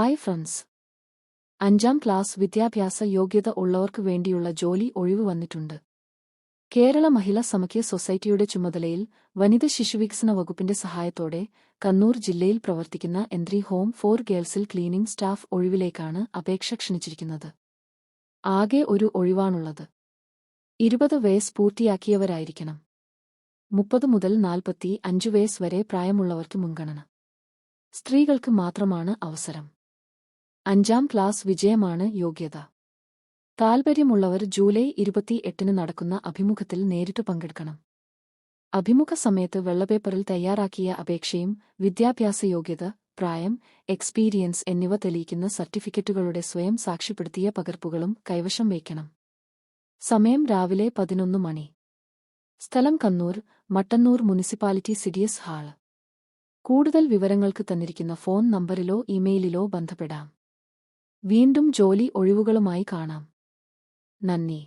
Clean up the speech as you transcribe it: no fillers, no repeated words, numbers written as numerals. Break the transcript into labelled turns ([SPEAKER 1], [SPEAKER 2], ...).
[SPEAKER 1] Hi friends. 5ാം class വിദ്യാഭ്യാസ യോഗ്യത ഉള്ളവർക്ക് വേണ്ടിയുള്ള ജോലി ഒഴിവ് വന്നിട്ടുണ്ട്. കേരള മഹിളാ സമക്യ സൊസൈറ്റിയുടെ ചുമതലയിൽ വനിത ശിശുവികസന വകുപ്പിന്റെ സഹായത്തോടെ കണ്ണൂർ ജില്ലയിൽ പ്രവർത്തിക്കുന്ന എൻട്രി ഹോം ഫോർ ഗേൾസിൽ ക്ലീനിംഗ് സ്റ്റാഫ് ഒഴിവിലേക്കാണ് അപേക്ഷ ക്ഷണിച്ചിരിക്കുന്നത്. ആകെ ഒരു ഒഴിവാണുള്ളത്. 20 വയസ്സ് പൂർത്തിയാക്കിയവരായിരിക്കണം. 30 മുതൽ 45 വയസ്സ് വരെ പ്രായമുള്ളവർക്ക് മുൻഗണന. സ്ത്രീകൾക്ക് മാത്രമാണ് അവസരം. 5ാം ക്ലാസ് വിജയമാണ് യോഗ്യത. താൽപര്യമുള്ളവർ ജൂലൈ 28-ന് നടക്കുന്ന അഭിമുഖത്തിൽ നേരിട്ട് പങ്കെടുക്കണം. അഭിമുഖ സമയത്ത് വെള്ളപ്പേപ്പറിൽ തയ്യാറാക്കിയ അപേക്ഷയും വിദ്യാഭ്യാസ യോഗ്യത, പ്രായം, എക്സ്പീരിയൻസ് എന്നിവ തെളിയിക്കുന്ന സർട്ടിഫിക്കറ്റുകളുടെ സ്വയം സാക്ഷ്യപ്പെടുത്തിയ പകർപ്പുകളും കൈവശം വയ്ക്കണം. സമയം രാവിലെ 11 മണി. സ്ഥലം Kannur, Mattannur municipality CDS hall. കൂടുതൽ വിവരങ്ങൾക്ക് തന്നിരിക്കുന്ന ഫോൺ നമ്പറിലോ ഇമെയിലിലോ ബന്ധപ്പെടാം. വീണ്ടും ജോലി ഒഴിവുകളുമായി കാണാം. നന്ദി.